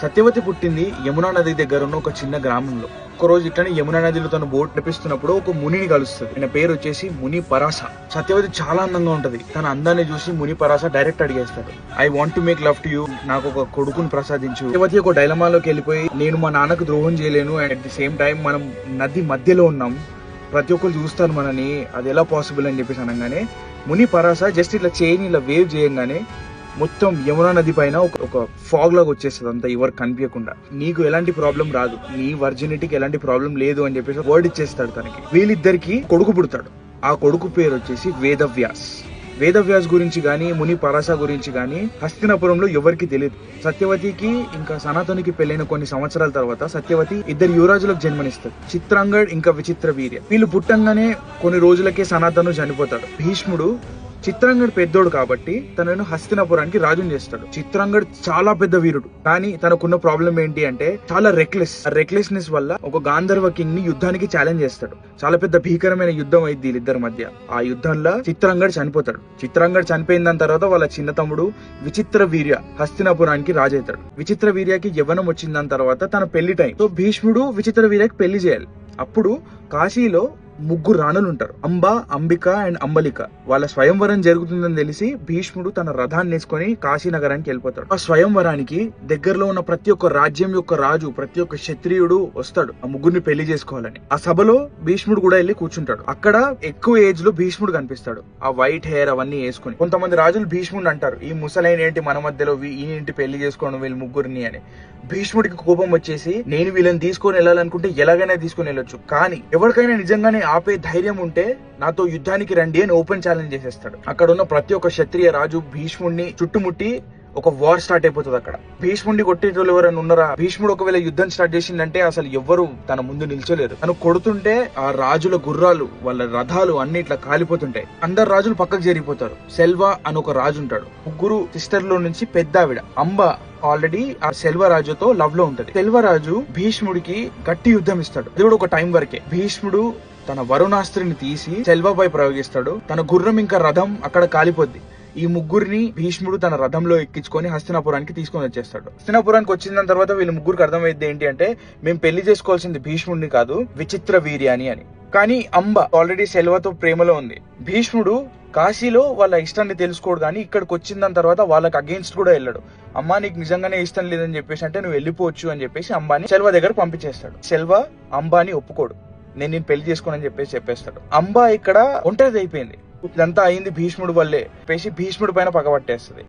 సత్యవతి పుట్టింది యమునా నది దగ్గర ఉన్న ఒక చిన్న గ్రామంలో. ఒక రోజు ఇట్లనే యమునా నదిలో తను బోట్ నడిపిస్తున్నప్పుడు ఒక మునిని కలుస్తుంది. ఆయన పేరు వచ్చేసి ముని పరాస. సత్యవతి చాలా అందంగా ఉంటది. తన అందాన్ని చూసి ముని పరాస డైరెక్ట్ అడిగేస్తాడు, I want to make love to you, నాకు ఒక కొడుకుని ప్రసాదించు. సత్యవతి ఒక డైలమాలోకి వెళ్ళిపోయి, నేను మా నాన్నకు ద్రోహం చేయలేను, and at the same time మనం నది మధ్యలో ఉన్నాం, ప్రతి ఒక్కరు చూస్తారు మనని, అది ఎలా పాసిబుల్ అని చెప్పేసి అనగానే ముని పరాస జస్ట్ ఇట్లా చేయని ఇలా వేవ్ చేయగానే మొత్తం యమునా నది పైన ఒక ఫాగ్ లాగా వచ్చేస్తుంది. అంతా ఎవరు కనిపించకుండా, నీకు ఎలాంటి ప్రాబ్లం రాదు, నీ వర్జినిటీకి ఎలాంటి ప్రాబ్లం లేదు అని చెప్పేసి వర్డ్ ఇచ్చేస్తాడు తనకి. వీళ్ళిద్దరికి కొడుకు పుడతాడు. ఆ కొడుకు పేరు వచ్చేసి వేదవ్యాస్. వేదవ్యాస్ గురించి గానీ ముని పరాస గురించి గానీ హస్తినాపురంలో ఎవరికి తెలియదు. సత్యవతికి ఇంకా సనాతనికి పెళ్లైన కొన్ని సంవత్సరాల తర్వాత సత్యవతి ఇద్దరు యువరాజులకు జన్మనిస్తారు, చిత్రాంగడ్ ఇంకా విచిత్ర వీర్య. వీళ్ళు పుట్టంగానే కొన్ని రోజులకే సనాతను చనిపోతాడు. భీష్ముడు చిత్రాంగడ్ పెద్దోడు కాబట్టి తనను హస్తినాపురానికి రాజుని చేస్తాడు. చిత్రాంగడ్ చాలా పెద్ద వీరుడు, కానీ తనకున్న ప్రాబ్లం ఏంటి అంటే చాలా రెక్లెస్. ఆ రెక్లెస్నెస్ వల్ల ఒక గాంధర్వ కింగ్ ని యుద్ధానికి ఛాలెంజ్ చేస్తాడు. చాలా పెద్ద భీకరమైన యుద్ధం అయింది వీళ్ళిద్దరి మధ్య. ఆ యుద్ధంలో చిత్రాంగడ్ చనిపోతాడు. చిత్రాంగడ్ చనిపోయిన దాని తర్వాత వాళ్ళ చిన్న తమ్ముడు విచిత్ర వీర్య హస్తినాపురానికి రాజు అవుతాడు. విచిత్ర వీర్యకి యవ్వనం వచ్చిన దాని తర్వాత తన పెళ్లి టైం. సో భీష్ముడు విచిత్ర వీర్యకి పెళ్లి చేయాలి. అప్పుడు కాశీలో ముగ్గురు రాణులు ఉంటారు, అంబ, అంబిక అండ్ అంబలిక. వాళ్ళ స్వయంవరం జరుగుతుందని తెలిసి భీష్ముడు తన రథాన్ని వేసుకొని కాశీ నగరానికి వెళ్ళిపోతాడు. ఆ స్వయంవరానికి దగ్గరలో ఉన్న ప్రతి ఒక్క రాజ్యం యొక్క రాజు, ప్రతి ఒక్క క్షత్రియుడు వస్తాడు ఆ ముగ్గురిని పెళ్లి చేసుకోవాలని. ఆ సభలో భీష్ముడు కూడా వెళ్ళి కూర్చుంటాడు. అక్కడ ఎక్కువ ఏజ్ లో భీష్ముడు కనిపిస్తాడు, ఆ వైట్ హెయిర్ అవన్నీ వేసుకుని. కొంతమంది రాజులు భీష్ముడు అంటారు, ఈ ముసలైన ఏంటి మన మధ్యలో, ఈయనేంటి పెళ్లి చేసుకోవడం వీళ్ళు ముగ్గురిని అని. భీష్ముడికి కోపం వచ్చేసి, నేను వీళ్ళని తీసుకొని వెళ్ళాలనుకుంటే ఎలాగైనా తీసుకొని వెళ్ళొచ్చు, కానీ ఎవరికైనా నిజంగానే ఆపే ధైర్యం ఉంటే నాతో యుద్ధానికి రండి అని ఓపెన్ ఛాలెంజ్ చేసేస్తాడు. అక్కడ ఉన్న ప్రతి ఒక్క క్షత్రియ రాజు భీష్ముడిని చుట్టుముట్టి ఒక వార్ స్టార్ట్ అయిపోతుంది. అక్కడ భీష్ముడిని కొట్టేటోళ్ళు ఎవరైనా ఉన్నారా? భీష్ముడు ఒకవేళ యుద్ధం స్టార్ట్ చేసిందంటే అసలు ఎవ్వరు తన ముందు నిల్చోలేరు. తను కొడుతుంటే ఆ రాజుల గుర్రాలు, వాళ్ళ రథాలు అన్ని ఇట్లా కాలిపోతుంటాయి. అందరు రాజులు పక్కకు జరిగిపోతారు. సెల్వ అని ఒక రాజు ఉంటాడు. ముగ్గురు సిస్టర్ లో నుంచి పెద్ద ఆవిడ అంబ ఆల్రెడీ ఆ సెల్వరాజుతో లవ్ లో ఉంటది. సెల్వరాజు భీష్ముడికి గట్టి యుద్ధం ఇస్తాడు. అది కూడా ఒక టైం వరకే. భీష్ముడు తన వరుణాస్త్రిని తీసి సెల్వపై ప్రయోగిస్తాడు. తన గుర్రం ఇంకా రథం అక్కడ కాలిపోద్ది. ఈ ముగ్గురిని భీష్ముడు తన రథంలో ఎక్కించుకొని హస్తినాపురానికి తీసుకొని వచ్చేస్తాడు. హస్తినాపురానికి వచ్చిన తర్వాత వీళ్ళ ముగ్గురికి అర్థమైంది ఏంటి అంటే, మేము పెళ్లి చేసుకోవాల్సింది భీష్ముడిని కాదు, విచిత్ర వీర్యాని అని. కానీ అంబ ఆల్రెడీ సెల్వతో ప్రేమలో ఉంది. భీష్ముడు కాశీలో వాళ్ళ ఇష్టాన్ని తెలుసుకోడు, కానీ ఇక్కడికి వచ్చిన దాని తర్వాత వాళ్ళకి అగేన్స్ట్ కూడా వెళ్ళాడు. అమ్మా నీకు నిజంగానే ఇష్టం లేదని చెప్పేసి అంటే నువ్వు వెళ్ళిపోవచ్చు అని చెప్పేసి అంబాని సెల్వ దగ్గర పంపించేస్తాడు. సెల్వ అంబాని ఒప్పుకోడు, నేను పెళ్లి చేసుకోనని చెప్పేస్తాడు. అంబా ఇక్కడ ఒంటరిది అయిపోయింది. ఇదంతా అయింది భీష్ముడు వల్లే చెప్పేసి భీష్ముడి పైన పగబట్టేస్తుంది.